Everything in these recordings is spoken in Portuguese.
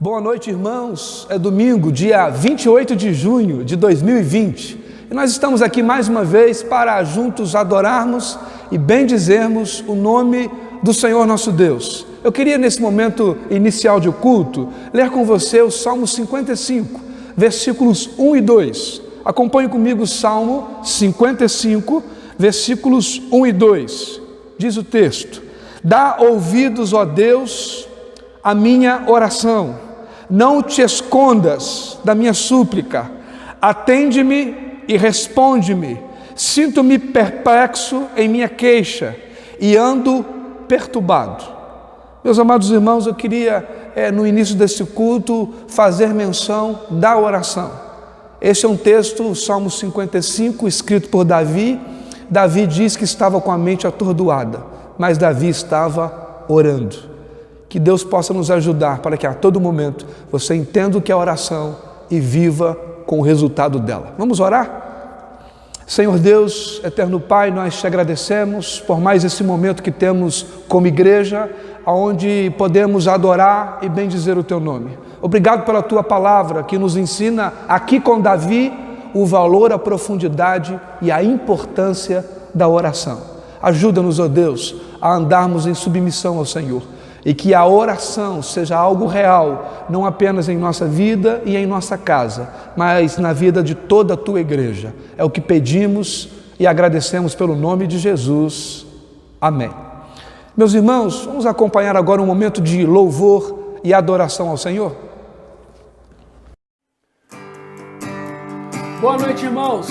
Boa noite, irmãos. É domingo, dia 28 de junho de 2020. E nós estamos aqui mais uma vez para juntos adorarmos e bendizermos o nome do Senhor nosso Deus. Eu queria, nesse momento inicial de culto, ler com você o Salmo 55, versículos 1 e 2. Acompanhe comigo o Salmo 55, versículos 1 e 2. Diz o texto: Dá ouvidos, ó Deus, à minha oração. Não te escondas da minha súplica. Atende-me e responde-me. Sinto-me perplexo em minha queixa e ando perturbado. Meus amados irmãos, eu queria, no início desse culto, fazer menção da oração. Esse é um texto, o Salmo 55, escrito por Davi. Davi diz que estava com a mente atordoada, mas Davi estava orando. Que Deus possa nos ajudar para que a todo momento você entenda o que é oração e viva com o resultado dela. Vamos orar? Senhor Deus, eterno Pai, nós te agradecemos por mais esse momento que temos como igreja, onde podemos adorar e bendizer o Teu nome. Obrigado pela Tua palavra que nos ensina aqui com Davi o valor, a profundidade e a importância da oração. Ajuda-nos, ó Deus, a andarmos em submissão ao Senhor. E que a oração seja algo real, não apenas em nossa vida e em nossa casa, mas na vida de toda a Tua igreja. É o que pedimos e agradecemos pelo nome de Jesus. Amém. Meus irmãos, vamos acompanhar agora um momento de louvor e adoração ao Senhor. Boa noite, irmãos.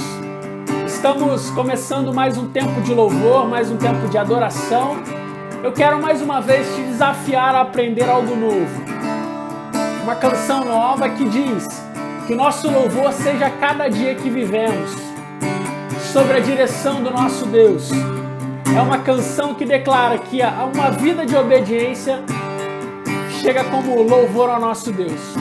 Estamos começando mais um tempo de louvor, mais um tempo de adoração. Eu quero mais uma vez te desafiar a aprender algo novo. Uma canção nova que diz que o nosso louvor seja cada dia que vivemos, sobre a direção do nosso Deus. É uma canção que declara que uma vida de obediência chega como louvor ao nosso Deus.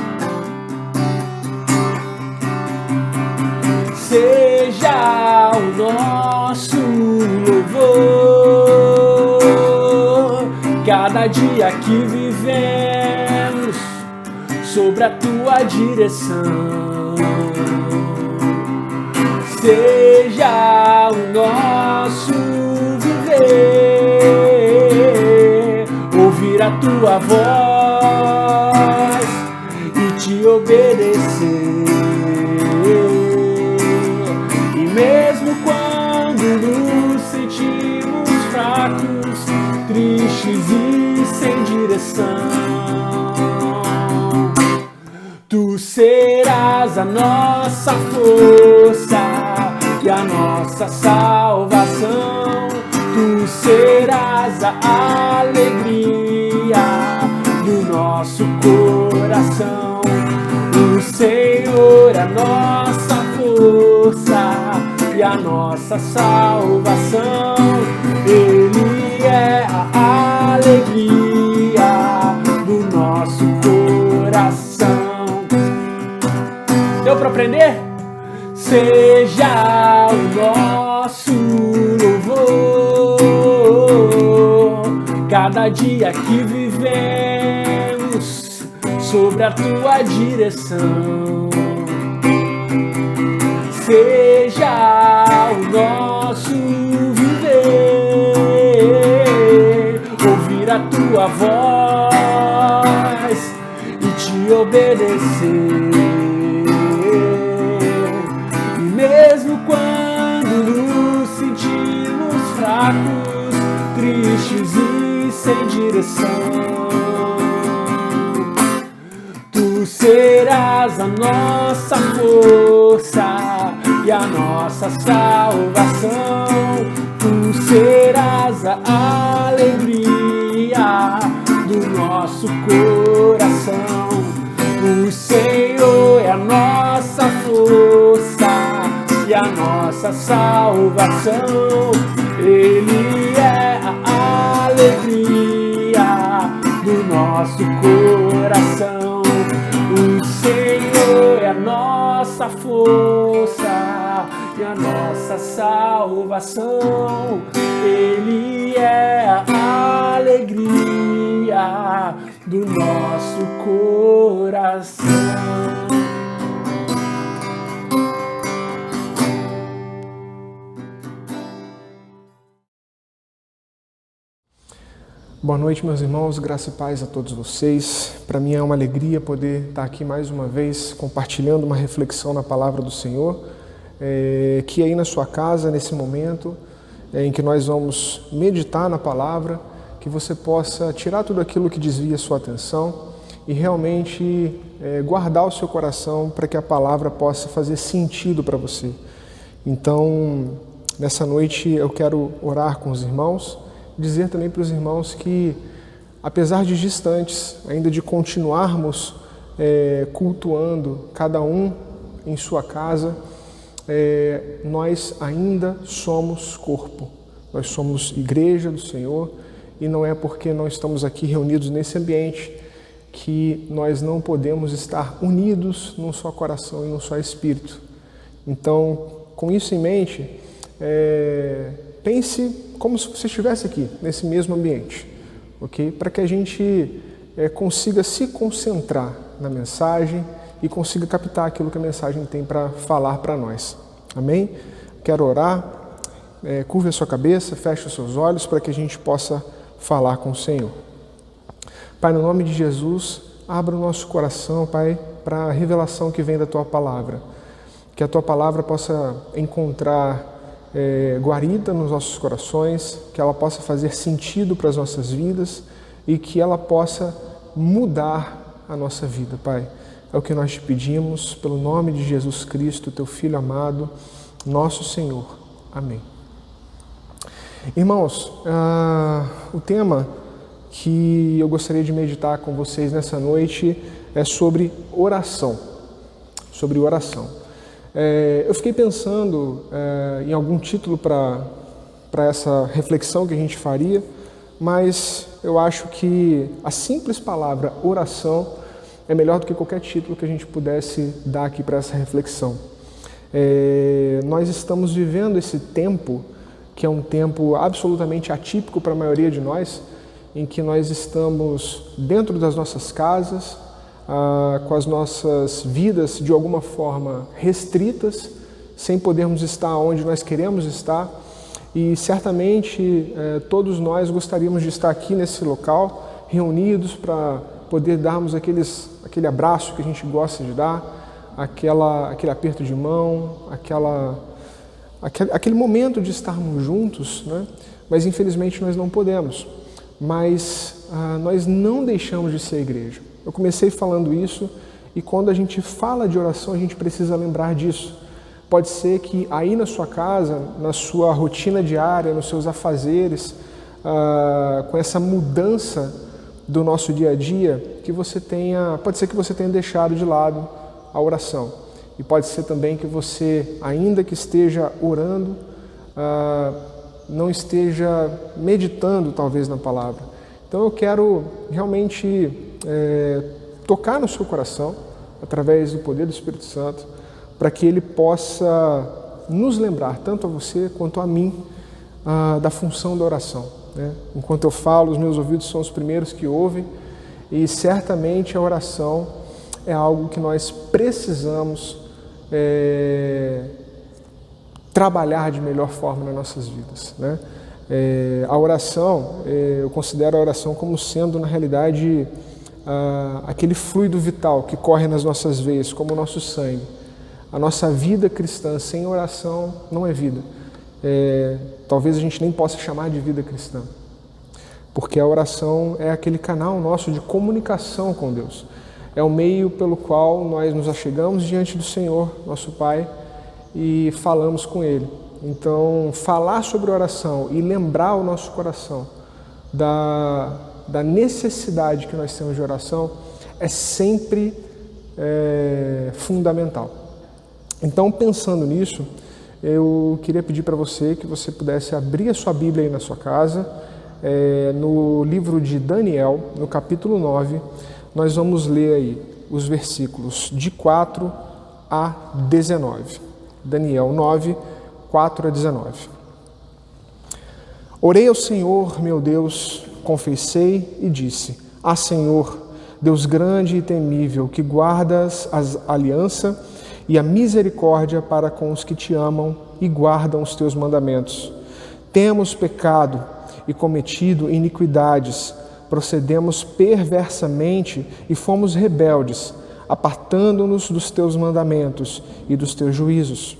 Seja o nosso louvor cada dia que vivemos sobre a Tua direção. Seja o nosso viver, ouvir a Tua voz e te obedecer. E mesmo quando nos sentimos fracos, tristes e sem direção, Tu serás a nossa força e a nossa salvação. Tu serás a alegria do nosso coração. O Senhor é a nossa força e a nossa salvação. Ele é a alegria do nosso coração. Deu para aprender? Seja o nosso louvor cada dia que vivemos sobre a Tua direção. Seja o nosso viver, ouvir a Tua voz e te obedecer. E mesmo quando nos sentimos fracos, tristes e sem direção, Tu serás a nossa força e a nossa salvação. Tu serás a alegria do nosso coração. O Senhor é a nossa força e a nossa salvação. Ele é a alegria do nosso coração. O Senhor é a nossa força e a nossa salvação. Ele é a alegria do nosso coração. Boa noite, meus irmãos, graça e paz a todos vocês. Para mim é uma alegria poder estar aqui mais uma vez compartilhando uma reflexão na palavra do Senhor, que aí na sua casa, nesse momento em que nós vamos meditar na palavra, que você possa tirar tudo aquilo que desvia a sua atenção e realmente guardar o seu coração para que a palavra possa fazer sentido para você. Então, nessa noite eu quero orar com os irmãos, dizer também para os irmãos que, apesar de distantes, ainda de continuarmos cultuando cada um em sua casa, nós ainda somos corpo, nós somos igreja do Senhor, e não é porque nós estamos aqui reunidos nesse ambiente que nós não podemos estar unidos num só coração e num só espírito. Então, com isso em mente, pense como se você estivesse aqui, nesse mesmo ambiente, ok? Para que a gente consiga se concentrar na mensagem e consiga captar aquilo que a mensagem tem para falar para nós. Amém? Quero orar, curve a sua cabeça, feche os seus olhos para que a gente possa falar com o Senhor. Pai, no nome de Jesus, abra o nosso coração, Pai, para a revelação que vem da Tua Palavra. Que a Tua Palavra possa encontrar guarida nos nossos corações, que ela possa fazer sentido para as nossas vidas e que ela possa mudar a nossa vida, Pai. É o que nós te pedimos, pelo nome de Jesus Cristo, Teu Filho amado, nosso Senhor. Amém. Irmãos, o tema que eu gostaria de meditar com vocês nessa noite é sobre oração. Sobre oração. Eu fiquei pensando em algum título para essa reflexão que a gente faria, mas eu acho que a simples palavra oração é melhor do que qualquer título que a gente pudesse dar aqui para essa reflexão. Nós estamos vivendo esse tempo, que é um tempo absolutamente atípico para a maioria de nós, em que nós estamos dentro das nossas casas, com as nossas vidas de alguma forma restritas, sem podermos estar onde nós queremos estar, e certamente todos nós gostaríamos de estar aqui nesse local, reunidos para poder darmos aquele abraço que a gente gosta de dar, aquele aperto de mão, aquele momento de estarmos juntos, né? Mas infelizmente nós não podemos, mas nós não deixamos de ser igreja. Eu comecei falando isso e quando a gente fala de oração, a gente precisa lembrar disso. Pode ser que aí na sua casa, na sua rotina diária, nos seus afazeres, com essa mudança do nosso dia a dia, pode ser que você tenha deixado de lado a oração. E pode ser também que você, ainda que esteja orando, não esteja meditando talvez na palavra. Então eu quero realmente tocar no seu coração, através do poder do Espírito Santo, para que Ele possa nos lembrar, tanto a você quanto a mim, da função da oração, né? Enquanto eu falo, os meus ouvidos são os primeiros que ouvem, e certamente a oração é algo que nós precisamos trabalhar de melhor forma nas nossas vidas, né? A oração, eu considero a oração como sendo, na realidade, aquele fluido vital que corre nas nossas veias, como o nosso sangue. A nossa vida cristã sem oração não é vida. Talvez a gente nem possa chamar de vida cristã, porque a oração é aquele canal nosso de comunicação com Deus. É o meio pelo qual nós nos achegamos diante do Senhor, nosso Pai, e falamos com Ele. Então, falar sobre oração e lembrar o nosso coração da necessidade que nós temos de oração é sempre fundamental. Então, pensando nisso, eu queria pedir para você que você pudesse abrir a sua Bíblia aí na sua casa, no livro de Daniel, no capítulo 9, nós vamos ler aí os versículos de 4 a 19. Daniel 9, 4 a 19. Orei ao Senhor, meu Deus, confessei e disse: Ah, Senhor, Deus grande e temível, que guardas a aliança e a misericórdia para com os que te amam e guardam os teus mandamentos. Temos pecado e cometido iniquidades, procedemos perversamente e fomos rebeldes, apartando-nos dos teus mandamentos e dos teus juízos.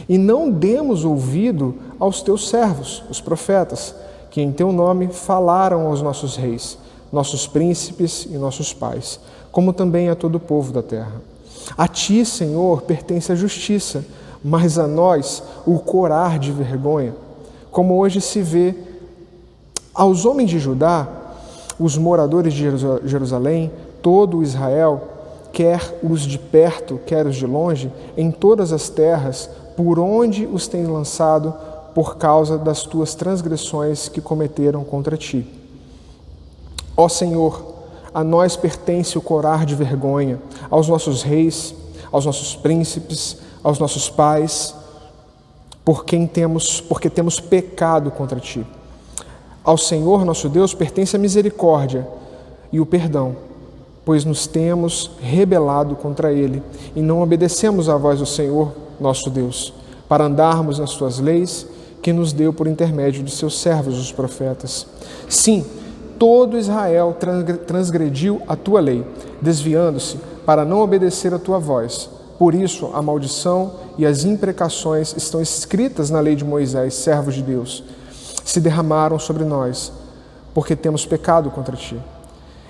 E não demos ouvido aos teus servos, os profetas, que em teu nome falaram aos nossos reis, nossos príncipes e nossos pais, como também a todo o povo da terra. A ti, Senhor, pertence a justiça, mas a nós o corar de vergonha. Como hoje se vê aos homens de Judá, os moradores de Jerusalém, todo Israel, quer os de perto, quer os de longe, em todas as terras, por onde os tens lançado, por causa das tuas transgressões que cometeram contra ti. Ó Senhor, a nós pertence o corar de vergonha, aos nossos reis, aos nossos príncipes, aos nossos pais, porque temos pecado contra ti. Ao Senhor nosso Deus pertence a misericórdia e o perdão, pois nos temos rebelado contra Ele e não obedecemos à voz do Senhor nosso Deus, para andarmos nas suas leis que nos deu por intermédio de seus servos, os profetas. Sim, todo Israel transgrediu a tua lei, desviando-se para não obedecer a tua voz. Por isso, a maldição e as imprecações estão escritas na lei de Moisés, servo de Deus, se derramaram sobre nós, porque temos pecado contra ti.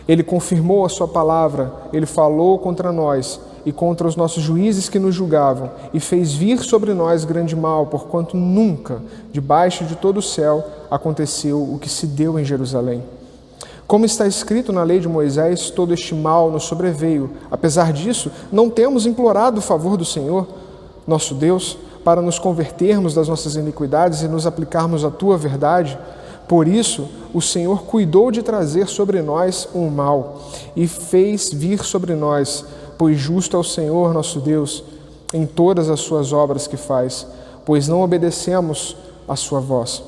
Ele confirmou a sua palavra, ele falou contra nós e contra os nossos juízes que nos julgavam, e fez vir sobre nós grande mal, porquanto nunca, debaixo de todo o céu, aconteceu o que se deu em Jerusalém. Como está escrito na lei de Moisés, todo este mal nos sobreveio. Apesar disso, não temos implorado o favor do Senhor, nosso Deus, para nos convertermos das nossas iniquidades e nos aplicarmos à tua verdade. Por isso, o Senhor cuidou de trazer sobre nós um mal e fez vir sobre nós, pois justo é o Senhor nosso Deus em todas as suas obras que faz, pois não obedecemos à sua voz.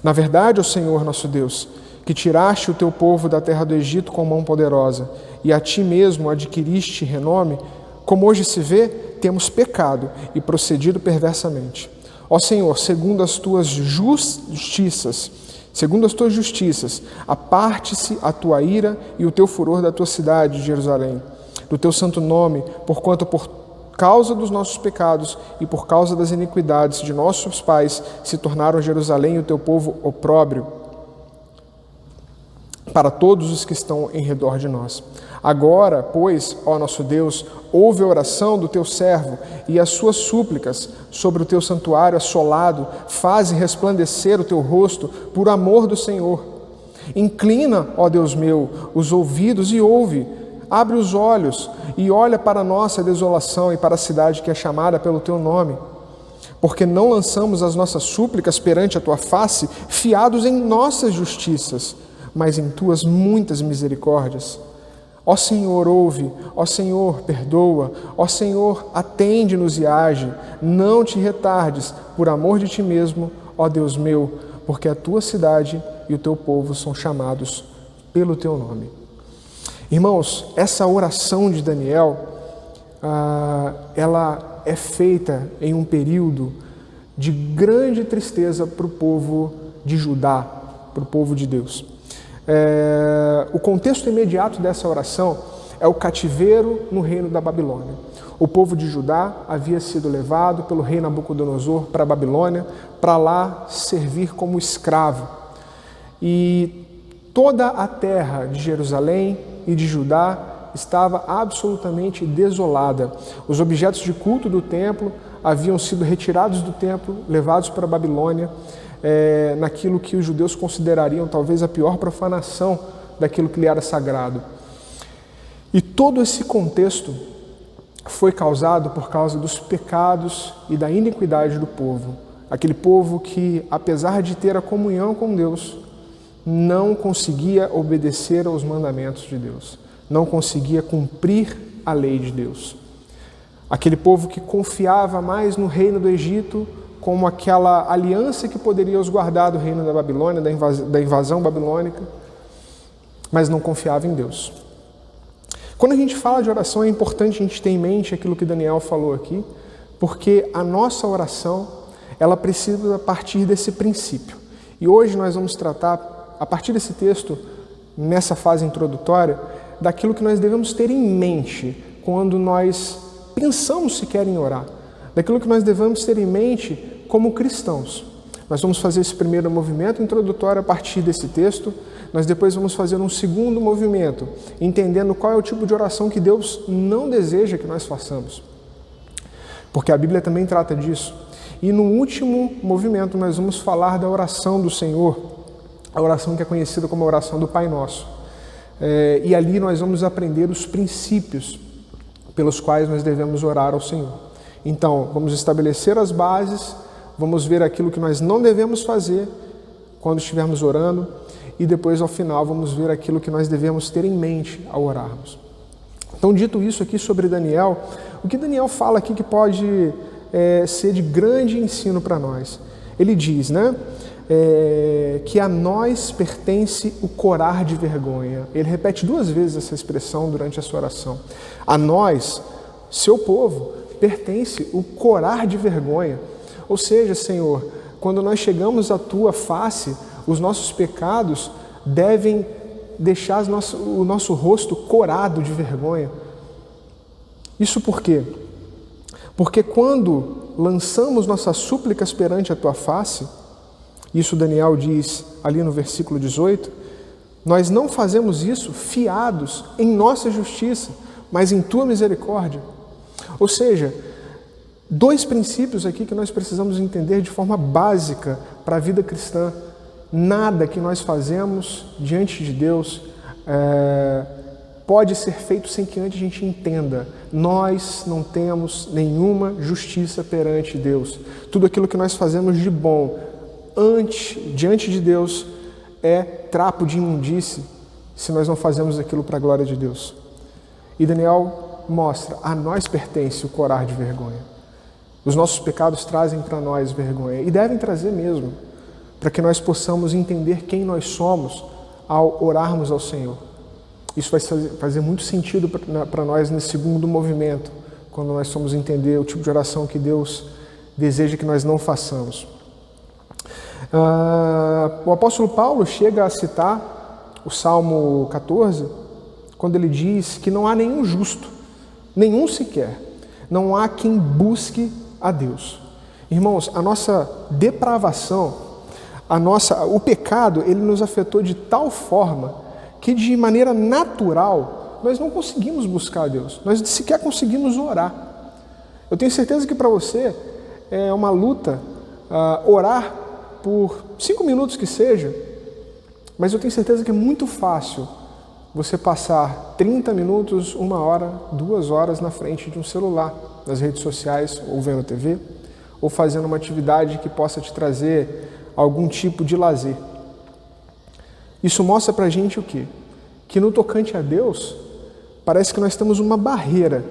Na verdade, ó Senhor nosso Deus, que tiraste o teu povo da terra do Egito com mão poderosa e a ti mesmo adquiriste renome, como hoje se vê, temos pecado e procedido perversamente. Ó Senhor, segundo as tuas justiças, aparte-se a tua ira e o teu furor da tua cidade de Jerusalém, do teu santo nome, porquanto por causa dos nossos pecados e por causa das iniquidades de nossos pais se tornaram Jerusalém e o teu povo opróbrio para todos os que estão em redor de nós. Agora, pois, ó nosso Deus, ouve a oração do teu servo e as suas súplicas sobre o teu santuário assolado, faze resplandecer o teu rosto por amor do Senhor. Inclina, ó Deus meu, os ouvidos e ouve, abre os olhos e olha para a nossa desolação e para a cidade que é chamada pelo teu nome. Porque não lançamos as nossas súplicas perante a tua face, fiados em nossas justiças, mas em tuas muitas misericórdias. Ó Senhor, ouve, ó Senhor, perdoa, ó Senhor, atende-nos e age, não te retardes, por amor de ti mesmo, ó Deus meu, porque a tua cidade e o teu povo são chamados pelo teu nome. Irmãos, essa oração de Daniel, ela é feita em um período de grande tristeza para o povo de Judá, para o povo de Deus. O contexto imediato dessa oração é o cativeiro no reino da Babilônia. O povo de Judá havia sido levado pelo rei Nabucodonosor para a Babilônia, para lá servir como escravo. E toda a terra de Jerusalém e de Judá estava absolutamente desolada. Os objetos de culto do templo haviam sido retirados do templo, levados para a Babilônia, naquilo que os judeus considerariam talvez a pior profanação daquilo que lhe era sagrado. E todo esse contexto foi causado por causa dos pecados e da iniquidade do povo. Aquele povo que, apesar de ter a comunhão com Deus, não conseguia obedecer aos mandamentos de Deus, não conseguia cumprir a lei de Deus. Aquele povo que confiava mais no reino do Egito como aquela aliança que poderia os guardar do reino da Babilônia, da invasão babilônica, mas não confiava em Deus. Quando a gente fala de oração, é importante a gente ter em mente aquilo que Daniel falou aqui, porque a nossa oração, ela precisa partir desse princípio. E hoje nós vamos tratar, a partir desse texto, nessa fase introdutória, daquilo que nós devemos ter em mente quando nós pensamos sequer em orar, daquilo que nós devemos ter em mente como cristãos. Nós vamos fazer esse primeiro movimento introdutório a partir desse texto, nós depois vamos fazer um segundo movimento, entendendo qual é o tipo de oração que Deus não deseja que nós façamos. Porque a Bíblia também trata disso. E no último movimento nós vamos falar da oração do Senhor, a oração que é conhecida como a oração do Pai Nosso. E ali nós vamos aprender os princípios pelos quais nós devemos orar ao Senhor. Então, vamos estabelecer as bases, vamos ver aquilo que nós não devemos fazer quando estivermos orando e depois, ao final, vamos ver aquilo que nós devemos ter em mente ao orarmos. Então, dito isso aqui sobre Daniel, o que Daniel fala aqui que pode ser de grande ensino para nós? Ele diz, né, que a nós pertence o corar de vergonha. Ele repete 2 vezes essa expressão durante a sua oração. A nós, seu povo, pertence o corar de vergonha. Ou seja, Senhor, quando nós chegamos à Tua face, os nossos pecados devem deixar o nosso rosto corado de vergonha. Isso por quê? Porque quando lançamos nossas súplicas perante a Tua face, isso Daniel diz ali no versículo 18, nós não fazemos isso fiados em nossa justiça, mas em Tua misericórdia. Ou seja, 2 princípios aqui que nós precisamos entender de forma básica para a vida cristã. Nada que nós fazemos diante de Deus pode ser feito sem que antes a gente entenda. Nós não temos nenhuma justiça perante Deus. Tudo aquilo que nós fazemos de bom diante de Deus é trapo de imundície se nós não fazemos aquilo para a glória de Deus. E Daniel mostra, a nós pertence o corar de vergonha. Os nossos pecados trazem para nós vergonha, e devem trazer mesmo, para que nós possamos entender quem nós somos ao orarmos ao Senhor. Isso vai fazer muito sentido para nós nesse segundo movimento, quando nós formos entender o tipo de oração que Deus deseja que nós não façamos. O apóstolo Paulo chega a citar o Salmo 14, quando ele diz que não há nenhum justo, nenhum sequer, não há quem busque a Deus. Irmãos, a nossa depravação, o pecado, ele nos afetou de tal forma que de maneira natural nós não conseguimos buscar a Deus, nós sequer conseguimos orar. Eu tenho certeza que para você é uma luta orar por 5 minutos que seja, mas eu tenho certeza que é muito fácil você passar 30 minutos, 1 hora, 2 horas na frente de um celular, nas redes sociais, ou vendo TV, ou fazendo uma atividade que possa te trazer algum tipo de lazer. Isso mostra pra gente o quê? Que no tocante a Deus, parece que nós temos uma barreira.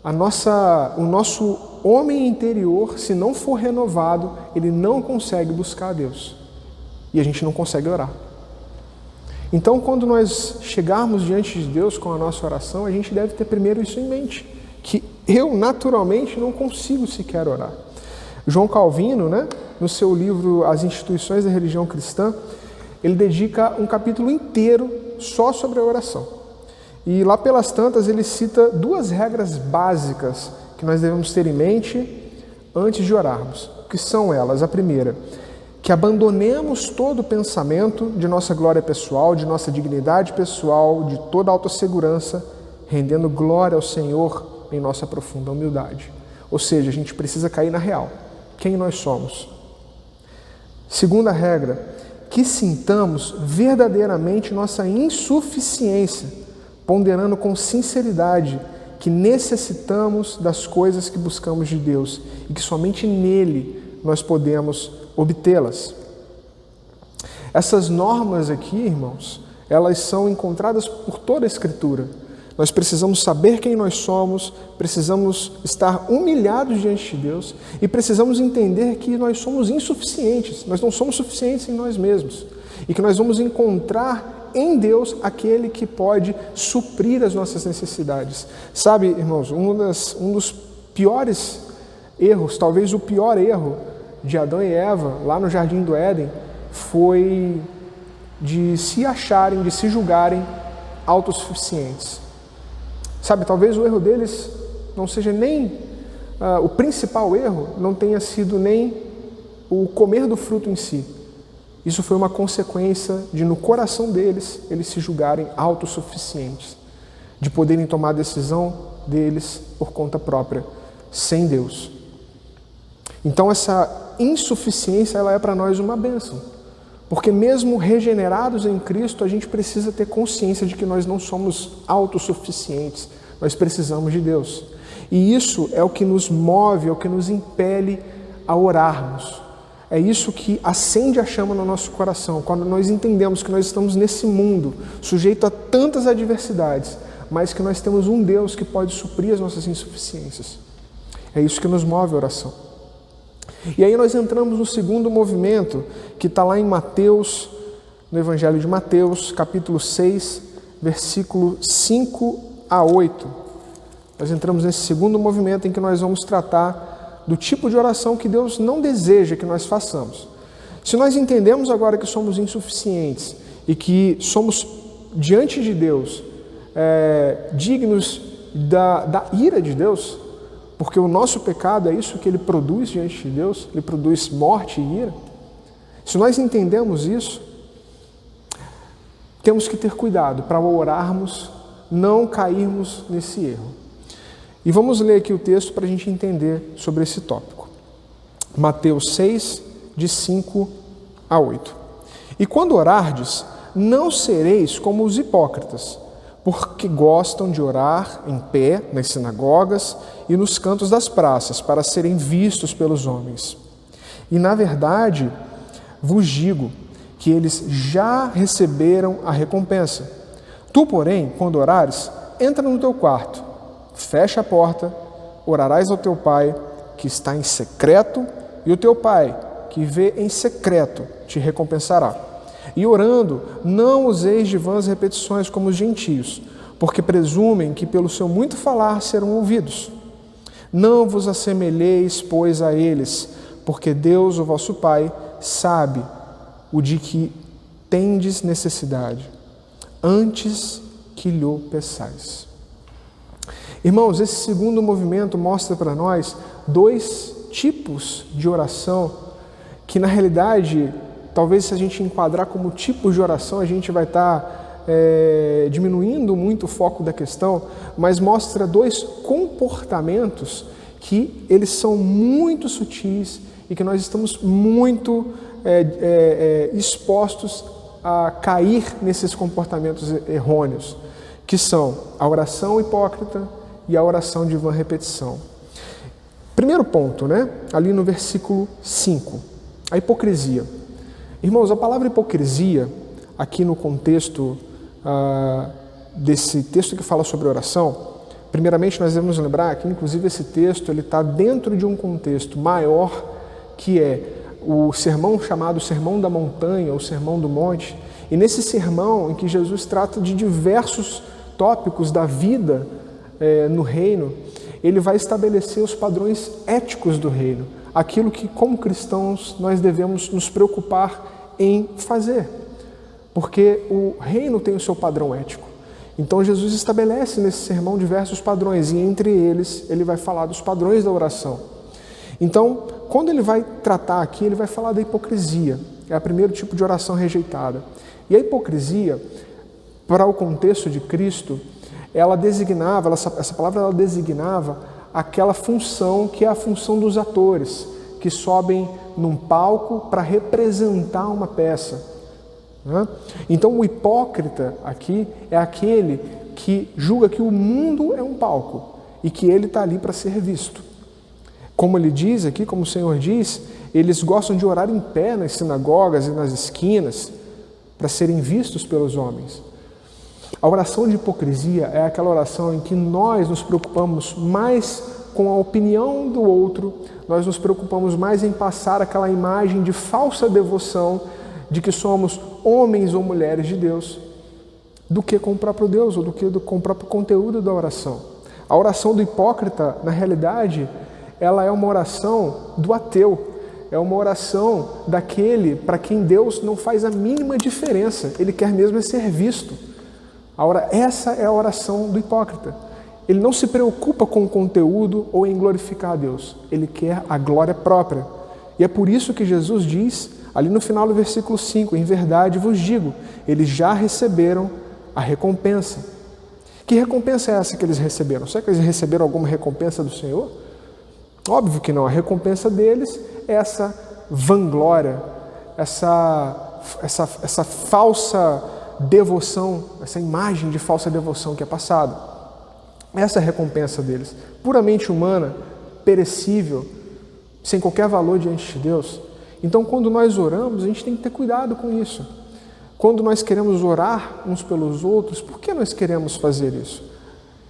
O nosso homem interior, se não for renovado, ele não consegue buscar a Deus. E a gente não consegue orar. Então, quando nós chegarmos diante de Deus com a nossa oração, a gente deve ter primeiro isso em mente, que eu naturalmente não consigo sequer orar. João Calvino, no seu livro As Instituições da Religião Cristã, ele dedica um capítulo inteiro só sobre a oração. E lá pelas tantas ele cita 2 regras básicas que nós devemos ter em mente antes de orarmos, que são elas. A primeira, que abandonemos todo o pensamento de nossa glória pessoal, de nossa dignidade pessoal, de toda a autossegurança, rendendo glória ao Senhor em nossa profunda humildade. Ou seja, a gente precisa cair na real. Quem nós somos? Segunda regra, que sintamos verdadeiramente nossa insuficiência, ponderando com sinceridade que necessitamos das coisas que buscamos de Deus e que somente nele nós podemos obtê-las. Essas normas aqui, irmãos, elas são encontradas por toda a Escritura. Nós precisamos saber quem nós somos, precisamos estar humilhados diante de Deus e precisamos entender que nós somos insuficientes, nós não somos suficientes em nós mesmos e que nós vamos encontrar em Deus aquele que pode suprir as nossas necessidades. Sabe, irmãos, um dos piores erros, talvez o pior erro de Adão e Eva lá no Jardim do Éden foi de se acharem, de se julgarem autossuficientes. Sabe, talvez o erro deles não seja nem o principal erro, não tenha sido nem o comer do fruto em si. Isso foi uma consequência de, no coração deles, eles se julgarem autossuficientes, de poderem tomar a decisão deles por conta própria, sem Deus. Então essa insuficiência, ela é para nós uma bênção, porque mesmo regenerados em Cristo, a gente precisa ter consciência de que nós não somos autossuficientes, nós precisamos de Deus. E isso é o que nos move, é o que nos impele a orarmos. É isso que acende a chama no nosso coração, quando nós entendemos que nós estamos nesse mundo, sujeito a tantas adversidades, mas que nós temos um Deus que pode suprir as nossas insuficiências. É isso que nos move a oração. E aí nós entramos no segundo movimento, que está lá em Mateus, no Evangelho de Mateus, capítulo 6, versículo 5 a 8. Nós entramos nesse segundo movimento em que nós vamos tratar do tipo de oração que Deus não deseja que nós façamos. Se nós entendemos agora que somos insuficientes e que somos, diante de Deus, dignos da ira de Deus, porque o nosso pecado é isso que ele produz diante de Deus, ele produz morte e ira. Se nós entendemos isso, temos que ter cuidado para orarmos, não cairmos nesse erro. E vamos ler aqui o texto para a gente entender sobre esse tópico. Mateus 6, de 5 a 8. E quando orardes, não sereis como os hipócritas, porque gostam de orar em pé nas sinagogas e nos cantos das praças, para serem vistos pelos homens. E, na verdade, vos digo que eles já receberam a recompensa. Tu, porém, quando orares, entra no teu quarto, fecha a porta, orarás ao teu Pai, que está em secreto, e o teu Pai, que vê em secreto, te recompensará. E orando, não useis de vãs repetições como os gentios, porque presumem que pelo seu muito falar serão ouvidos. Não vos assemelheis, pois, a eles, porque Deus, o vosso Pai, sabe o de que tendes necessidade, antes que lhe peçais. Irmãos, esse segundo movimento mostra para nós dois tipos de oração que, na realidade, talvez se a gente enquadrar como tipos de oração, a gente vai estar diminuindo muito o foco da questão, mas mostra dois comportamentos que eles são muito sutis e que nós estamos muito expostos a cair nesses comportamentos errôneos, que são a oração hipócrita e a oração de vã repetição. Primeiro ponto, ali no versículo 5, a hipocrisia. Irmãos, a palavra hipocrisia, aqui no contexto desse texto que fala sobre oração, primeiramente nós devemos lembrar que, inclusive, esse texto está dentro de um contexto maior, que é o sermão chamado Sermão da Montanha, ou Sermão do Monte, e nesse sermão em que Jesus trata de diversos tópicos da vida no reino, ele vai estabelecer os padrões éticos do reino, aquilo que, como cristãos, nós devemos nos preocupar em fazer, porque o reino tem o seu padrão ético. Então Jesus estabelece nesse sermão diversos padrões, e entre eles ele vai falar dos padrões da oração. Então, quando ele vai tratar aqui, ele vai falar da hipocrisia, é o primeiro tipo de oração rejeitada. E a hipocrisia, para o contexto de Cristo, ela designava, essa palavra ela designava aquela função que é a função dos atores, que sobem num palco para representar uma peça. Então o hipócrita aqui é aquele que julga que o mundo é um palco e que ele está ali para ser visto. Como ele diz aqui, como o Senhor diz, eles gostam de orar em pé nas sinagogas e nas esquinas para serem vistos pelos homens. A oração de hipocrisia é aquela oração em que nós nos preocupamos mais com a opinião do outro, nós nos preocupamos mais em passar aquela imagem de falsa devoção de que somos homens ou mulheres de Deus, do que com o próprio Deus ou do que com o próprio conteúdo da oração. A oração do hipócrita, na realidade, ela é uma oração do ateu, é uma oração daquele para quem Deus não faz a mínima diferença, ele quer mesmo é ser visto. Essa é a oração do hipócrita. Ele não se preocupa com o conteúdo ou em glorificar a Deus, ele quer a glória própria. E é por isso que Jesus diz, ali no final do versículo 5, em verdade vos digo, eles já receberam a recompensa. Que recompensa é essa que eles receberam? Será que eles receberam alguma recompensa do Senhor? Óbvio que não. A recompensa deles é essa vanglória, essa falsa devoção, essa imagem de falsa devoção que é passada. Essa é a recompensa deles. Puramente humana, perecível, sem qualquer valor diante de Deus. Então, quando nós oramos, a gente tem que ter cuidado com isso. Quando nós queremos orar uns pelos outros, por que nós queremos fazer isso?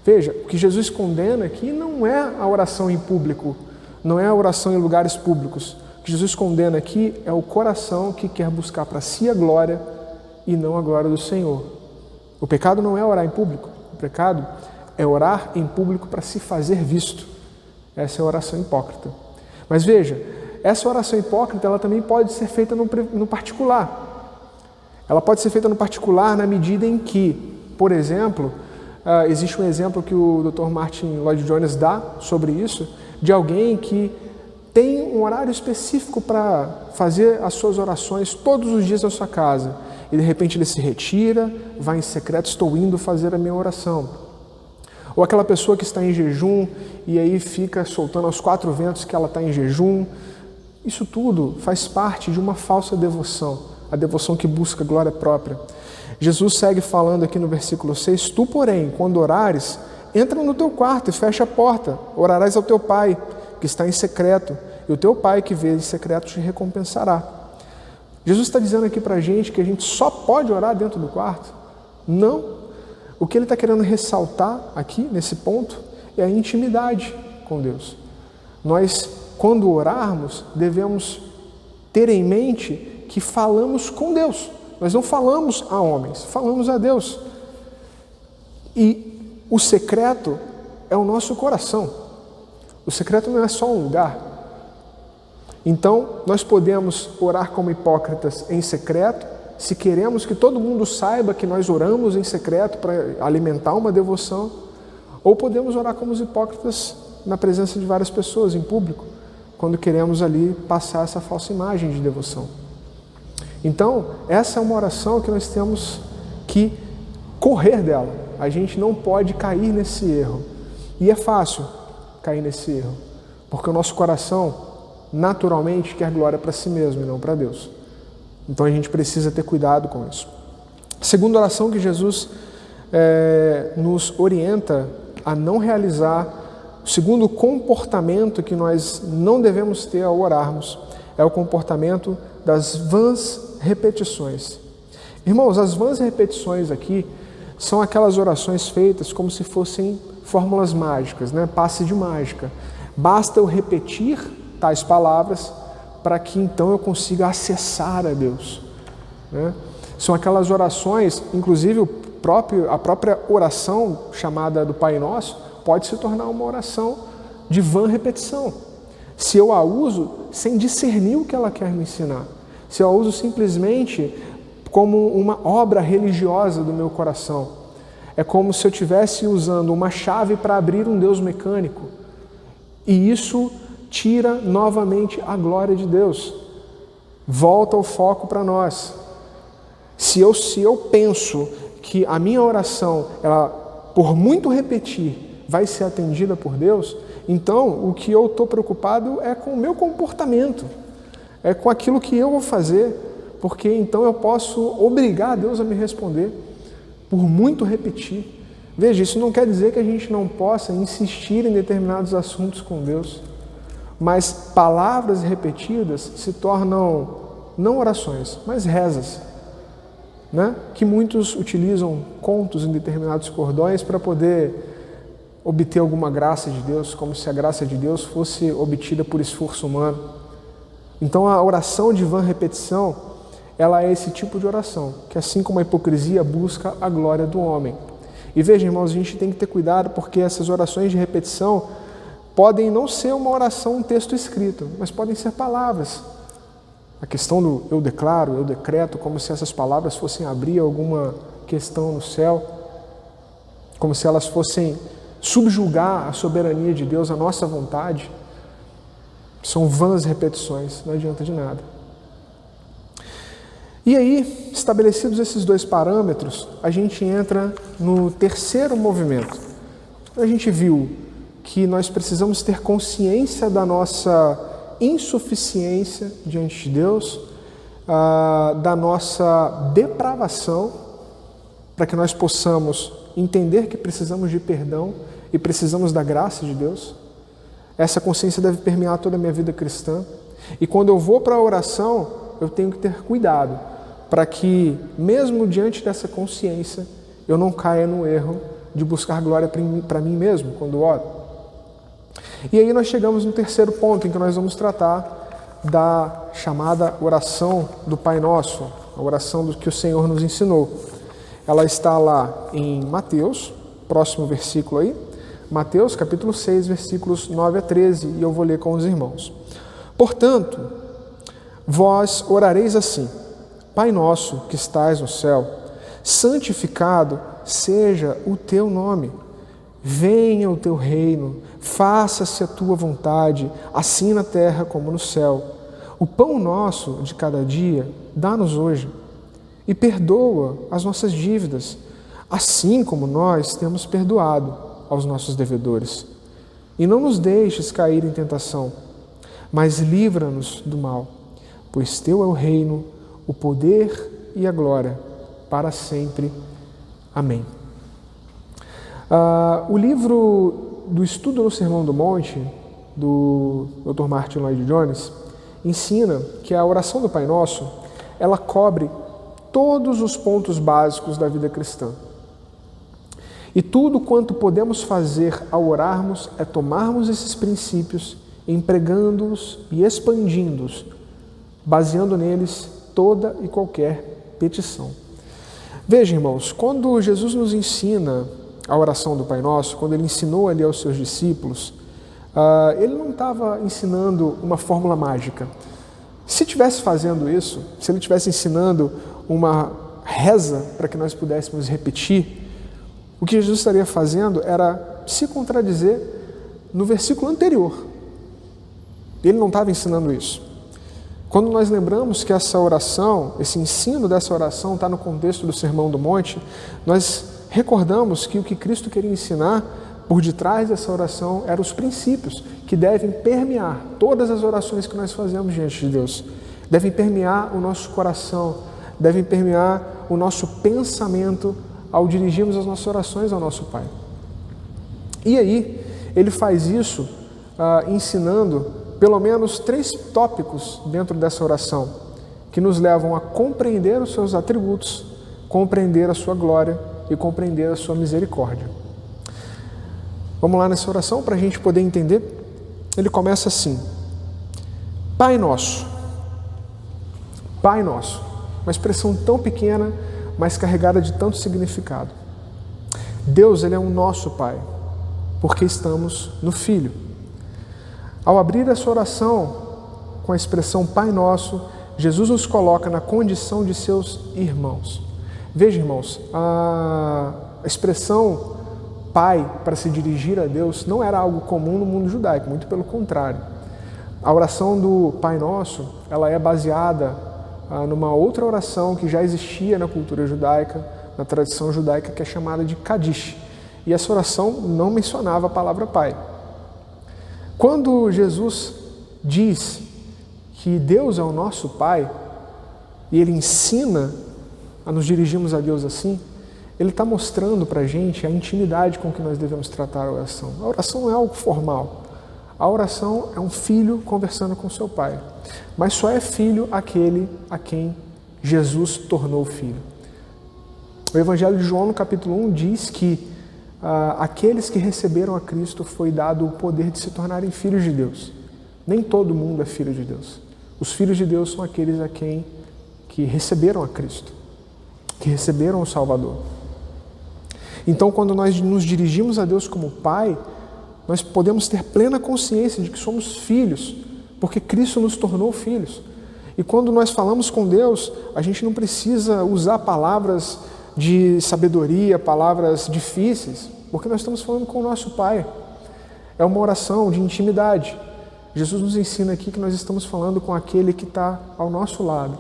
Veja, o que Jesus condena aqui não é a oração em público, não é a oração em lugares públicos. O que Jesus condena aqui é o coração que quer buscar para si a glória e não a glória do Senhor. O pecado não é orar em público, o pecado é orar em público para se fazer visto. Essa é a oração hipócrita. Mas veja, essa oração hipócrita ela também pode ser feita no particular. Ela pode ser feita no particular na medida em que, por exemplo, existe um exemplo que o Dr. Martin Lloyd-Jones dá sobre isso, de alguém que tem um horário específico para fazer as suas orações todos os dias na sua casa. E de repente ele se retira, vai em secreto, estou indo fazer a minha oração. Ou aquela pessoa que está em jejum e aí fica soltando aos 4 ventos que ela está em jejum. Isso tudo faz parte de uma falsa devoção, a devoção que busca glória própria. Jesus segue falando aqui no versículo 6, tu, porém, quando orares, entra no teu quarto e fecha a porta, orarás ao teu Pai, que está em secreto, e o teu Pai que vê em secreto te recompensará. Jesus está dizendo aqui para a gente que a gente só pode orar dentro do quarto? Não. O que ele está querendo ressaltar aqui, nesse ponto, é a intimidade com Deus. Nós, quando orarmos, devemos ter em mente que falamos com Deus. Nós não falamos a homens, falamos a Deus. E o secreto é o nosso coração. O secreto não é só um lugar. Então, nós podemos orar como hipócritas em secreto, se queremos que todo mundo saiba que nós oramos em secreto para alimentar uma devoção, ou podemos orar como os hipócritas na presença de várias pessoas, em público, quando queremos ali passar essa falsa imagem de devoção. Então, essa é uma oração que nós temos que correr dela. A gente não pode cair nesse erro. E é fácil cair nesse erro, porque o nosso coração naturalmente quer glória para si mesmo e não para Deus. Então a gente precisa ter cuidado com isso. A segunda oração que Jesus nos orienta a não realizar, o segundo comportamento que nós não devemos ter ao orarmos, é o comportamento das vãs repetições. Irmãos, as vãs repetições aqui são aquelas orações feitas como se fossem fórmulas mágicas, né? Passe de mágica. Basta eu repetir tais palavras para que então eu consiga acessar a Deus, né? São aquelas orações, inclusive a própria oração chamada do Pai Nosso pode se tornar uma oração de vã repetição. Se eu a uso sem discernir o que ela quer me ensinar, se eu a uso simplesmente como uma obra religiosa do meu coração, é como se eu estivesse usando uma chave para abrir um Deus mecânico, e isso tira novamente a glória de Deus, volta o foco para nós. Se eu penso que a minha oração, ela, por muito repetir, vai ser atendida por Deus, então o que eu estou preocupado é com o meu comportamento, é com aquilo que eu vou fazer, porque então eu posso obrigar Deus a me responder por muito repetir. Veja, isso não quer dizer que a gente não possa insistir em determinados assuntos com Deus, mas palavras repetidas se tornam não orações, mas rezas. né? Que muitos utilizam contos em determinados cordões para poder obter alguma graça de Deus, como se a graça de Deus fosse obtida por esforço humano. Então a oração de vã repetição, ela é esse tipo de oração, que assim como a hipocrisia busca a glória do homem. E veja, irmãos, a gente tem que ter cuidado, porque essas orações de repetição podem não ser uma oração, um texto escrito, mas podem ser palavras. A questão do eu declaro, eu decreto, como se essas palavras fossem abrir alguma questão no céu, como se elas fossem subjugar a soberania de Deus, a nossa vontade. São vãs repetições, não adianta de nada. E aí, estabelecidos esses dois parâmetros, a gente entra no terceiro movimento. A gente viu que nós precisamos ter consciência da nossa insuficiência diante de Deus, da nossa depravação, para que nós possamos entender que precisamos de perdão e precisamos da graça de Deus. Essa consciência deve permear toda a minha vida cristã. E quando eu vou para a oração, eu tenho que ter cuidado para que, mesmo diante dessa consciência, eu não caia no erro de buscar glória para mim mesmo quando oro. E aí nós chegamos no terceiro ponto, em que nós vamos tratar da chamada oração do Pai Nosso, a oração que o Senhor nos ensinou. Ela está lá em Mateus, próximo versículo aí, Mateus capítulo 6, versículos 9 a 13, e eu vou ler com os irmãos. Portanto, vós orareis assim: Pai nosso que estais no céu, santificado seja o teu nome. Venha o teu reino, faça-se a tua vontade, assim na terra como no céu. O pão nosso de cada dia, dá-nos hoje, e perdoa as nossas dívidas, assim como nós temos perdoado aos nossos devedores. E não nos deixes cair em tentação, mas livra-nos do mal, pois teu é o reino, o poder e a glória, para sempre. Amém. O livro do Estudo no Sermão do Monte, do Dr. Martin Lloyd-Jones, ensina que a oração do Pai Nosso, ela cobre todos os pontos básicos da vida cristã. E tudo quanto podemos fazer ao orarmos é tomarmos esses princípios, empregando-os e expandindo-os, baseando neles toda e qualquer petição. Veja, irmãos, quando Jesus nos ensina a oração do Pai Nosso, quando Ele ensinou ali aos seus discípulos, Ele não estava ensinando uma fórmula mágica. Se estivesse fazendo isso, se Ele estivesse ensinando uma reza para que nós pudéssemos repetir, o que Jesus estaria fazendo era se contradizer no versículo anterior. Ele não estava ensinando isso. Quando nós lembramos que essa oração, esse ensino dessa oração está no contexto do Sermão do Monte, nós recordamos que o que Cristo queria ensinar por detrás dessa oração eram os princípios que devem permear todas as orações que nós fazemos diante de Deus. Devem permear o nosso coração, devem permear o nosso pensamento ao dirigirmos as nossas orações ao nosso Pai. E aí, ele faz isso ensinando pelo menos 3 tópicos dentro dessa oração, que nos levam a compreender os seus atributos, compreender a sua glória e compreender a sua misericórdia. Vamos lá nessa oração para a gente poder entender? Ele começa assim: Pai Nosso. Pai Nosso. Uma expressão tão pequena, mas carregada de tanto significado. Deus, Ele é um nosso Pai, porque estamos no Filho. Ao abrir essa oração com a expressão Pai Nosso, Jesus nos coloca na condição de seus irmãos. Veja, irmãos, a expressão Pai para se dirigir a Deus não era algo comum no mundo judaico, muito pelo contrário. A oração do Pai Nosso, ela é baseada numa outra oração que já existia na cultura judaica, na tradição judaica, que é chamada de Kadish. E essa oração não mencionava a palavra Pai. Quando Jesus diz que Deus é o nosso Pai, e Ele ensina a nos dirigirmos a Deus assim, Ele está mostrando para a gente a intimidade com que nós devemos tratar a oração. A oração não é algo formal. A oração é um filho conversando com seu pai. Mas só é filho aquele a quem Jesus tornou filho. O Evangelho de João, no capítulo 1, diz que aqueles que receberam a Cristo foi dado o poder de se tornarem filhos de Deus. Nem todo mundo é filho de Deus. Os filhos de Deus são aqueles que receberam a Cristo, que receberam o Salvador. Então, quando nós nos dirigimos a Deus como Pai, nós podemos ter plena consciência de que somos filhos, porque Cristo nos tornou filhos. E quando nós falamos com Deus, a gente não precisa usar palavras de sabedoria, palavras difíceis, porque nós estamos falando com o nosso Pai. É uma oração de intimidade. Jesus nos ensina aqui que nós estamos falando com aquele que está ao nosso lado,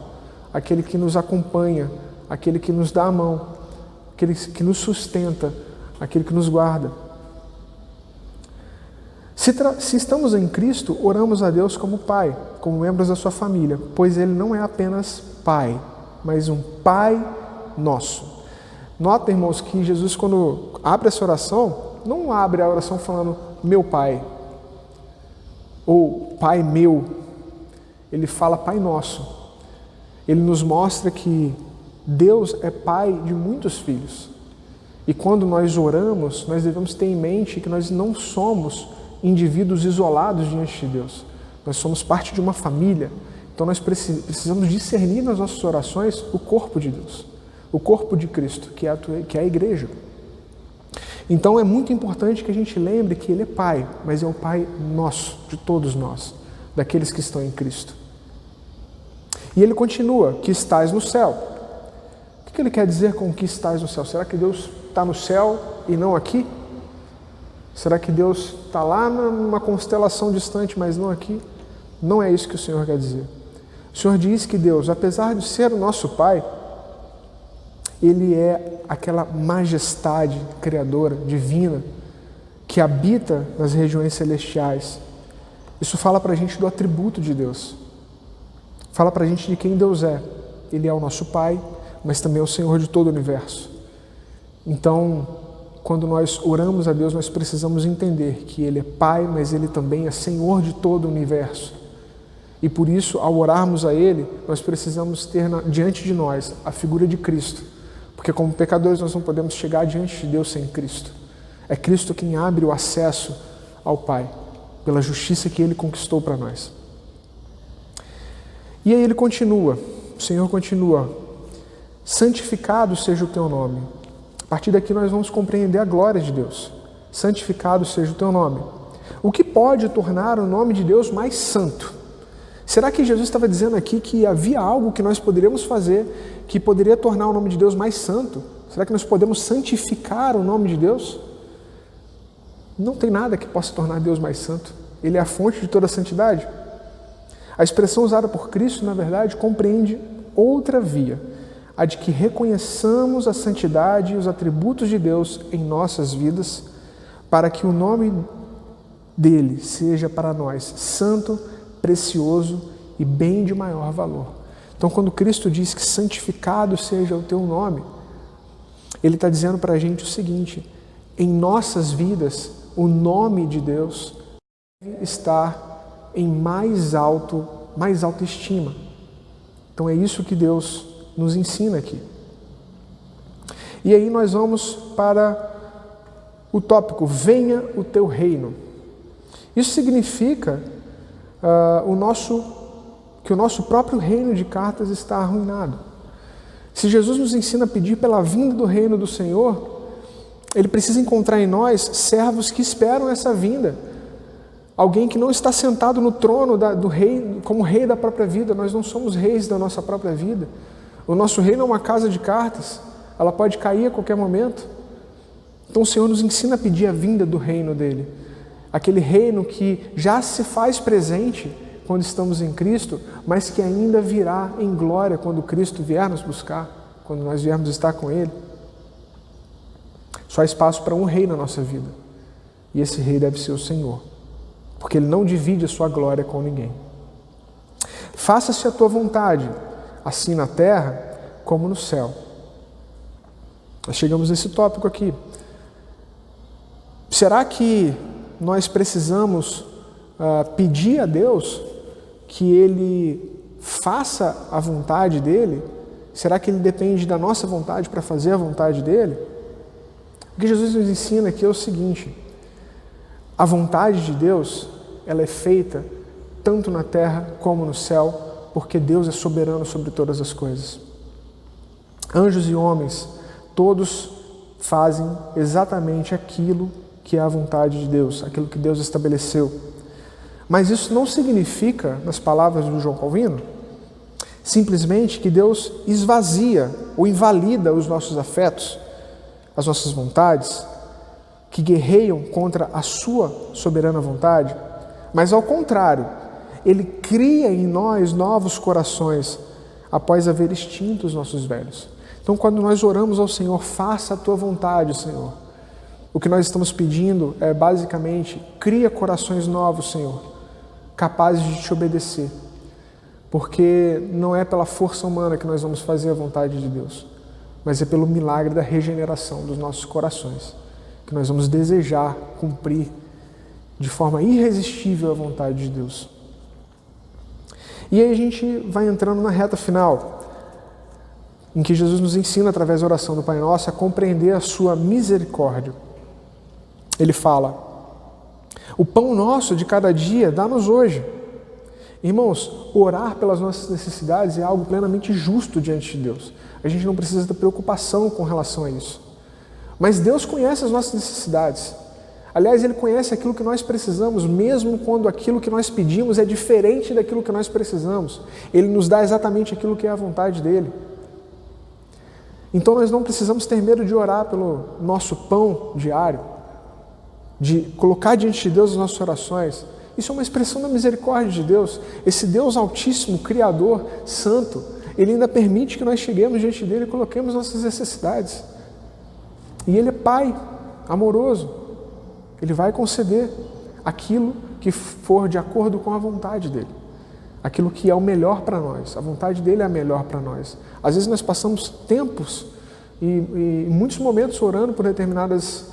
aquele que nos acompanha, aquele que nos dá a mão, aquele que nos sustenta, aquele que nos guarda. Se estamos em Cristo, oramos a Deus como Pai, como membros da sua família, pois Ele não é apenas Pai, mas um Pai nosso. Nota, irmãos, que Jesus, quando abre essa oração, não abre a oração falando meu Pai, ou Pai meu. Ele fala Pai nosso. Ele nos mostra que Deus é Pai de muitos filhos. E quando nós oramos, nós devemos ter em mente que nós não somos indivíduos isolados diante de Deus. Nós somos parte de uma família. Então nós precisamos discernir nas nossas orações o corpo de Deus, o corpo de Cristo, que é a igreja. Então é muito importante que a gente lembre que Ele é Pai, mas é o Pai nosso, de todos nós, daqueles que estão em Cristo. E Ele continua, que estás no céu. O que Ele quer dizer com que estás no céu? Será que Deus está no céu e não aqui? Será que Deus está lá numa constelação distante, mas não aqui? Não é isso que o Senhor quer dizer. O Senhor diz que Deus, apesar de ser o nosso Pai, Ele é aquela majestade criadora, divina, que habita nas regiões celestiais. Isso fala para a gente do atributo de Deus. Fala para a gente de quem Deus é. Ele é o nosso Pai, mas também é o Senhor de todo o universo. Então, quando nós oramos a Deus, nós precisamos entender que Ele é Pai, mas Ele também é Senhor de todo o universo. E por isso, ao orarmos a Ele, nós precisamos ter diante de nós a figura de Cristo. Porque como pecadores nós não podemos chegar diante de Deus sem Cristo. É Cristo quem abre o acesso ao Pai, pela justiça que Ele conquistou para nós. E aí Ele continua, o Senhor continua, santificado seja o teu nome. A partir daqui nós vamos compreender a glória de Deus. Santificado seja o teu nome. O que pode tornar o nome de Deus mais santo? Será que Jesus estava dizendo aqui que havia algo que nós poderíamos fazer que poderia tornar o nome de Deus mais santo? Será que nós podemos santificar o nome de Deus? Não tem nada que possa tornar Deus mais santo. Ele é a fonte de toda a santidade. A expressão usada por Cristo, na verdade, compreende outra via, a de que reconheçamos a santidade e os atributos de Deus em nossas vidas, para que o nome dele seja para nós santo, precioso e bem de maior valor. Então, quando Cristo diz que santificado seja o teu nome, Ele está dizendo para a gente o seguinte: em nossas vidas, o nome de Deus deve estar em mais alta estima. Então, é isso que Deus nos ensina aqui. E aí nós vamos para o tópico, venha o teu reino. Isso significa que o nosso próprio reino de cartas está arruinado. Se Jesus nos ensina a pedir pela vinda do reino do Senhor, Ele precisa encontrar em nós servos que esperam essa vinda. Alguém que não está sentado no trono do rei, como rei da própria vida. Nós não somos reis da nossa própria vida. O nosso reino é uma casa de cartas. Ela pode cair a qualquer momento. Então o Senhor nos ensina a pedir a vinda do reino dEle. Aquele reino que já se faz presente quando estamos em Cristo, mas que ainda virá em glória quando Cristo vier nos buscar, quando nós viermos estar com Ele. Só há espaço para um rei na nossa vida. E esse rei deve ser o Senhor, porque Ele não divide a sua glória com ninguém. Faça-se a tua vontade, assim na terra como no céu. Nós chegamos nesse tópico aqui. Será que nós precisamos pedir a Deus que Ele faça a vontade dEle Será que ele depende da nossa vontade para fazer a vontade dele? O que Jesus nos ensina aqui é o seguinte: a vontade de Deus, ela é feita tanto na terra como no céu, porque Deus é soberano sobre todas as coisas. Anjos e homens, todos fazem exatamente aquilo que é a vontade de Deus, aquilo que Deus estabeleceu. Mas isso não significa, nas palavras do João Calvino, simplesmente que Deus esvazia ou invalida os nossos afetos, as nossas vontades, que guerreiam contra a sua soberana vontade, mas ao contrário, Ele cria em nós novos corações após haver extinto os nossos velhos. Então, quando nós oramos ao Senhor, faça a tua vontade, Senhor, o que nós estamos pedindo é basicamente, cria corações novos, Senhor, capazes de te obedecer, porque não é pela força humana que nós vamos fazer a vontade de Deus, mas é pelo milagre da regeneração dos nossos corações, que nós vamos desejar cumprir de forma irresistível a vontade de Deus. E aí a gente vai entrando na reta final, em que Jesus nos ensina, através da oração do Pai Nosso, a compreender a sua misericórdia. Ele fala: o pão nosso de cada dia dá-nos hoje. Irmãos, orar pelas nossas necessidades é algo plenamente justo diante de Deus. A gente não precisa ter preocupação com relação a isso. Mas Deus conhece as nossas necessidades. Aliás, Ele conhece aquilo que nós precisamos, mesmo quando aquilo que nós pedimos é diferente daquilo que nós precisamos. Ele nos dá exatamente aquilo que é a vontade dEle. Então nós não precisamos ter medo de orar pelo nosso pão diário, de colocar diante de Deus as nossas orações. Isso é uma expressão da misericórdia de Deus. Esse Deus Altíssimo, Criador, Santo, Ele ainda permite que nós cheguemos diante dEle e coloquemos nossas necessidades. E Ele é Pai amoroso. Ele vai conceder aquilo que for de acordo com a vontade dEle. Aquilo que é o melhor para nós. A vontade dEle é a melhor para nós. Às vezes nós passamos tempos e muitos momentos orando por determinados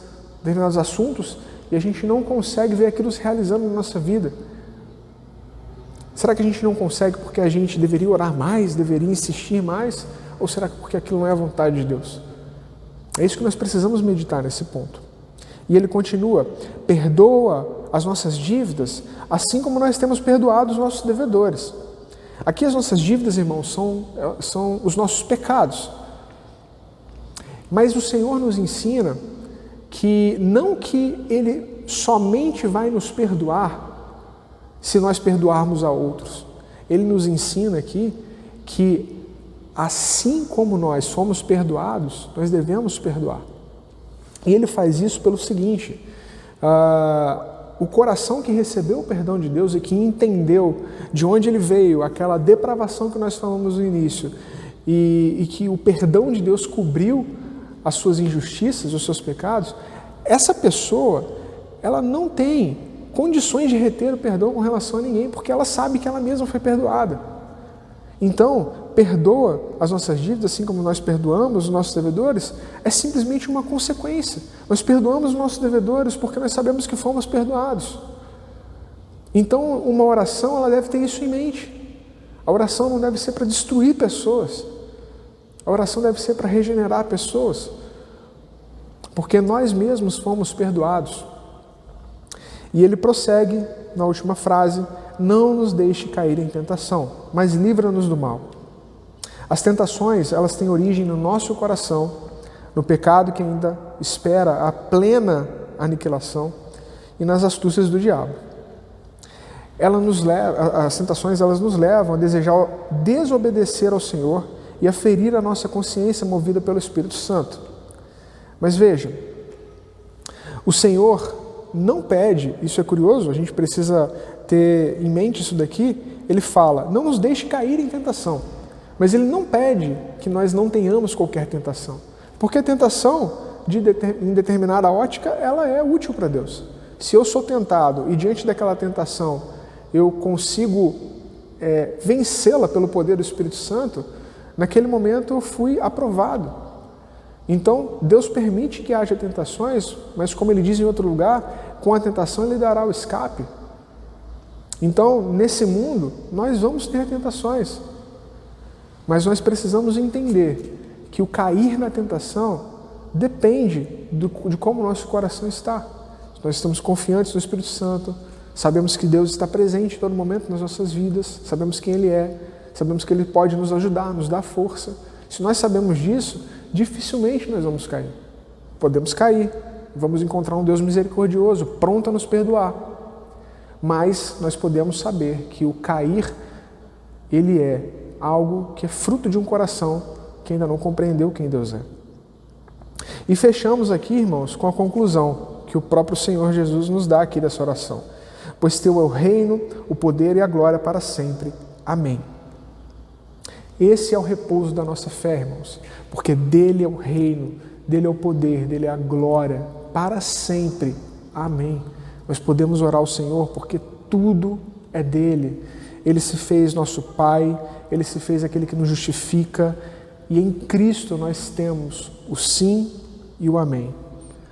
assuntos e a gente não consegue ver aquilo se realizando na nossa vida. Será que a gente não consegue porque a gente deveria orar mais, deveria insistir mais? Ou será que porque aquilo não é a vontade de Deus? É isso que nós precisamos meditar nesse ponto. E ele continua: perdoa as nossas dívidas, assim como nós temos perdoado os nossos devedores. Aqui as nossas dívidas, irmãos, são os nossos pecados. Mas o Senhor nos ensina que não que Ele somente vai nos perdoar se nós perdoarmos a outros. Ele nos ensina aqui que assim como nós somos perdoados, nós devemos perdoar. E Ele faz isso pelo seguinte: o coração que recebeu o perdão de Deus e que entendeu de onde ele veio, aquela depravação que nós falamos no início, e que o perdão de Deus cobriu as suas injustiças, os seus pecados, essa pessoa, ela não tem condições de reter o perdão com relação a ninguém, porque ela sabe que ela mesma foi perdoada. Então, perdoa as nossas dívidas, assim como nós perdoamos os nossos devedores, é simplesmente uma consequência. Nós perdoamos os nossos devedores porque nós sabemos que fomos perdoados. Então, uma oração, ela deve ter isso em mente. A oração não deve ser para destruir pessoas. A oração deve ser para regenerar pessoas. Porque nós mesmos fomos perdoados. E ele prossegue na última frase: não nos deixe cair em tentação, mas livra-nos do mal. As tentações, elas têm origem no nosso coração, no pecado que ainda espera a plena aniquilação e nas astúcias do diabo. As tentações, elas nos levam a desejar desobedecer ao Senhor e a ferir a nossa consciência movida pelo Espírito Santo. Mas veja, o Senhor não pede, isso é curioso, a gente precisa ter em mente isso daqui. Ele fala: não nos deixe cair em tentação, mas Ele não pede que nós não tenhamos qualquer tentação, porque a tentação, em determinada ótica, ela é útil para Deus. Se eu sou tentado e diante daquela tentação eu consigo vencê-la pelo poder do Espírito Santo, naquele momento eu fui aprovado. Então, Deus permite que haja tentações, mas como Ele diz em outro lugar, com a tentação Ele dará o escape. Então, nesse mundo, nós vamos ter tentações. Mas nós precisamos entender que o cair na tentação depende de como o nosso coração está. Nós estamos confiantes no Espírito Santo, sabemos que Deus está presente em todo momento nas nossas vidas, sabemos quem Ele é, sabemos que Ele pode nos ajudar, nos dar força. Se nós sabemos disso, dificilmente nós vamos cair. Podemos cair, vamos encontrar um Deus misericordioso, pronto a nos perdoar. Mas nós podemos saber que o cair, ele é algo que é fruto de um coração que ainda não compreendeu quem Deus é. E fechamos aqui, irmãos, com a conclusão que o próprio Senhor Jesus nos dá aqui dessa oração. Pois teu é o reino, o poder e a glória para sempre. Amém. Esse é o repouso da nossa fé, irmãos, porque dele é o reino, dele é o poder, dele é a glória para sempre. Amém. Nós podemos orar ao Senhor porque tudo é dele. Ele se fez nosso Pai, ele se fez aquele que nos justifica, e em Cristo nós temos o sim e o amém.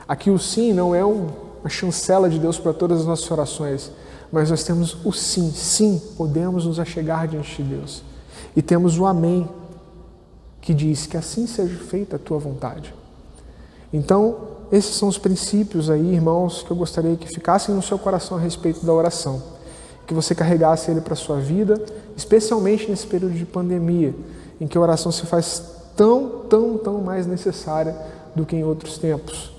Aqui o sim não é uma chancela de Deus para todas as nossas orações, mas nós temos o sim. Sim, podemos nos achegar diante de Deus. E temos o amém, que diz que assim seja feita a tua vontade. Então, esses são os princípios aí, irmãos, que eu gostaria que ficassem no seu coração a respeito da oração. Que você carregasse ele para a sua vida, especialmente nesse período de pandemia, em que a oração se faz tão mais necessária do que em outros tempos.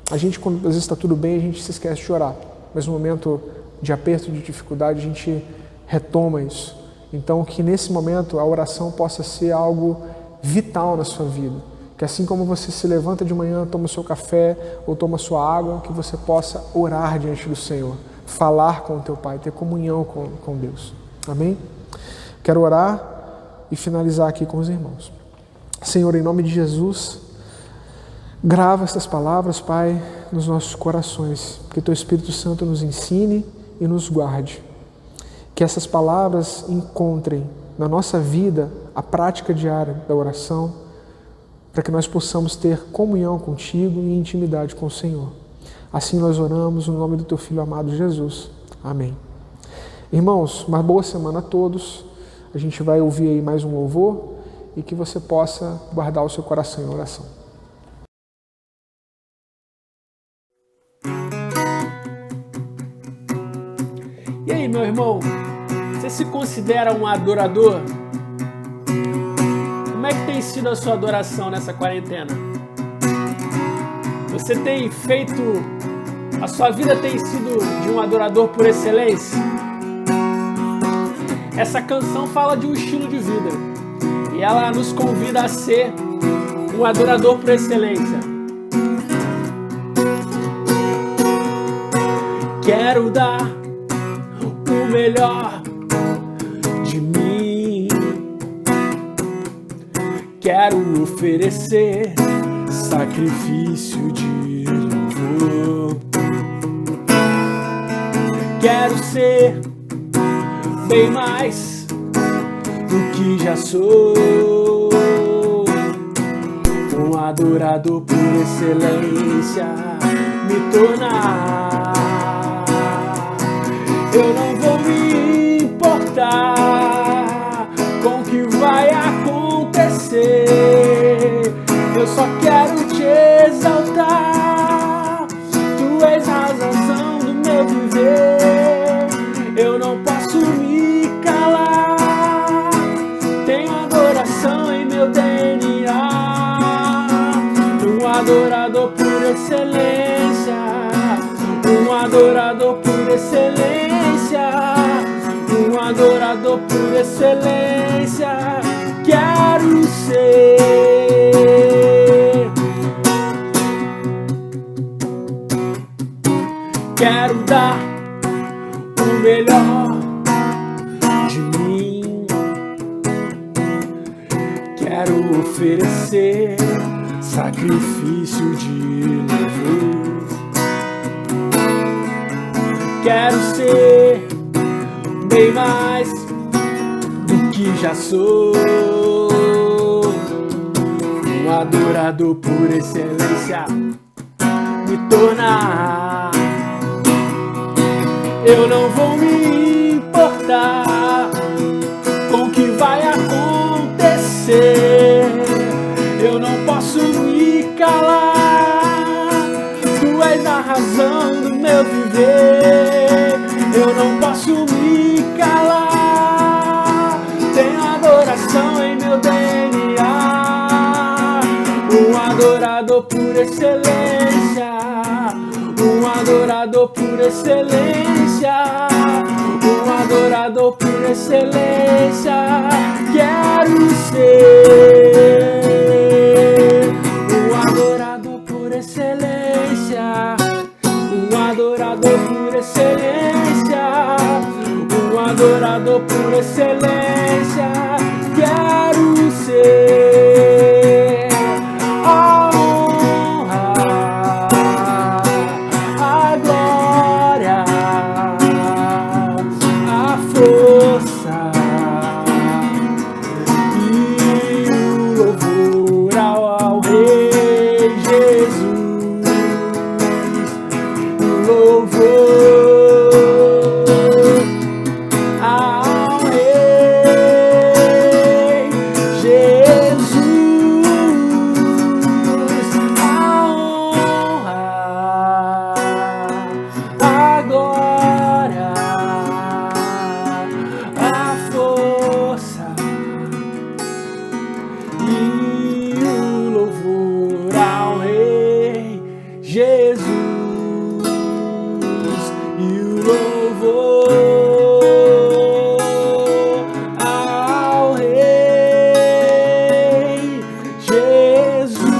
A gente, quando às vezes está tudo bem, a gente se esquece de orar, mas no momento de aperto, de dificuldade, a gente retoma isso. Então, que nesse momento a oração possa ser algo vital na sua vida. Que assim como você se levanta de manhã, toma o seu café ou toma a sua água, que você possa orar diante do Senhor, falar com o teu Pai, ter comunhão com Deus. Amém? Quero orar e finalizar aqui com os irmãos. Senhor, em nome de Jesus, grava estas palavras, Pai, nos nossos corações. Que teu Espírito Santo nos ensine e nos guarde. Que essas palavras encontrem na nossa vida a prática diária da oração, para que nós possamos ter comunhão contigo e intimidade com o Senhor. Assim nós oramos no nome do teu Filho amado Jesus. Amém. Irmãos, uma boa semana a todos. A gente vai ouvir aí mais um louvor e que você possa guardar o seu coração em oração. E aí, meu irmão, você se considera um adorador? Como é que tem sido a sua adoração nessa quarentena? Você tem feito... A sua vida tem sido de um adorador por excelência? Essa canção fala de um estilo de vida e ela nos convida a ser um adorador por excelência. Quero dar o melhor de mim. Quero oferecer sacrifício de louvor. Quero ser bem mais do que já sou, um adorador por excelência me tornar. Eu não vou me importar com o que vai acontecer, eu só quero te exaltar. Tu és a razão do meu viver, eu não posso me calar. Tenho adoração em meu DNA, um adorador por excelência, um adorador por excelência, um adorador por excelência. Quero ser, quero dar o melhor de mim. Quero oferecer sacrifício de louvor. Quero ser bem mais do que já sou, um adorador por excelência me tornar. Eu não vou me importar com o que vai acontecer, razão do meu viver. Eu não posso me calar, tenho adoração em meu DNA. Um adorador por excelência, um adorador por excelência, um adorador por excelência. Quero ser um adorador por excelência, um adorador por excelência, um adorador por excelência. Quero ser a honra, a glória, a força e o louvor ao Rei Jesus. Louvor ao Rei Jesus, a honra, a glória, a força e o louvor ao Rei Jesus, e o louvor ao Rei Jesus.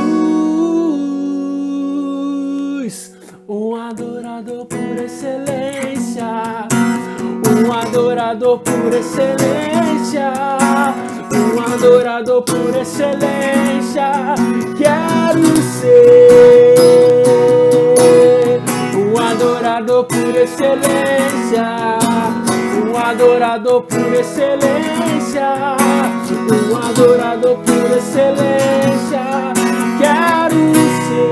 Um adorador por excelência, um adorador por excelência, um adorador por excelência. Quero ser um adorador por excelência, um adorador por excelência, um adorador por excelência. Quero ser.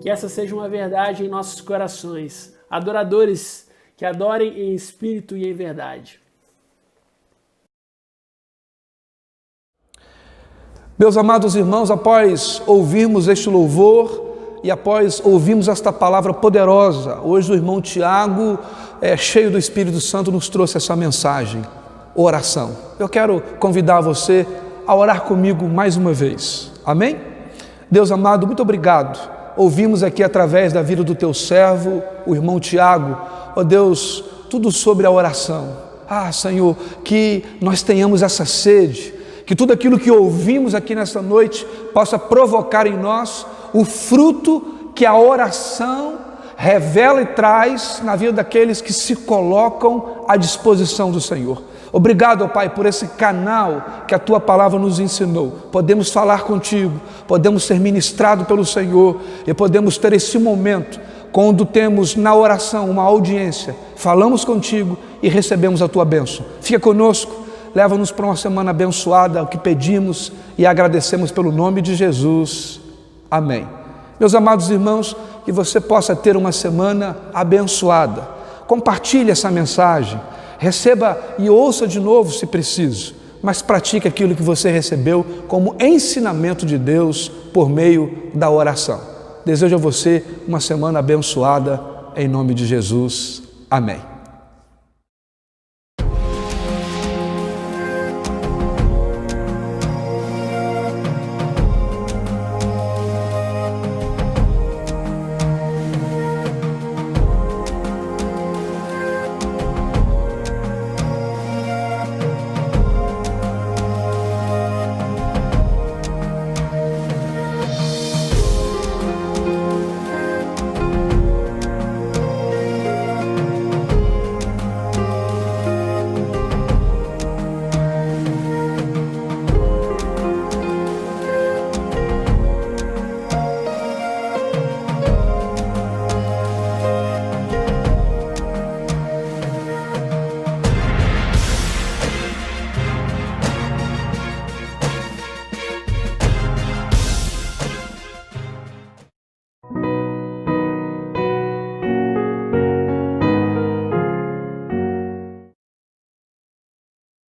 Que essa seja uma verdade em nossos corações. Adoradores que adorem em espírito e em verdade. Meus amados irmãos, após ouvirmos este louvor e após ouvirmos esta palavra poderosa, hoje o irmão Tiago, cheio do Espírito Santo, nos trouxe essa mensagem, oração. Eu quero convidar você a orar comigo mais uma vez. Amém? Deus amado, muito obrigado. Ouvimos aqui através da vida do teu servo, o irmão Tiago, ó Deus, tudo sobre a oração. Ah, Senhor, que nós tenhamos essa sede, que tudo aquilo que ouvimos aqui nessa noite possa provocar em nós o fruto que a oração revela e traz na vida daqueles que se colocam à disposição do Senhor. Obrigado, ó Pai, por esse canal que a Tua Palavra nos ensinou. Podemos falar contigo, podemos ser ministrados pelo Senhor e podemos ter esse momento quando temos na oração uma audiência, falamos contigo e recebemos a Tua bênção. Fica conosco. Leva-nos para uma semana abençoada, o que pedimos e agradecemos pelo nome de Jesus. Amém. Meus amados irmãos, que você possa ter uma semana abençoada. Compartilhe essa mensagem, receba e ouça de novo se preciso, mas pratique aquilo que você recebeu como ensinamento de Deus por meio da oração. Desejo a você uma semana abençoada em nome de Jesus. Amém.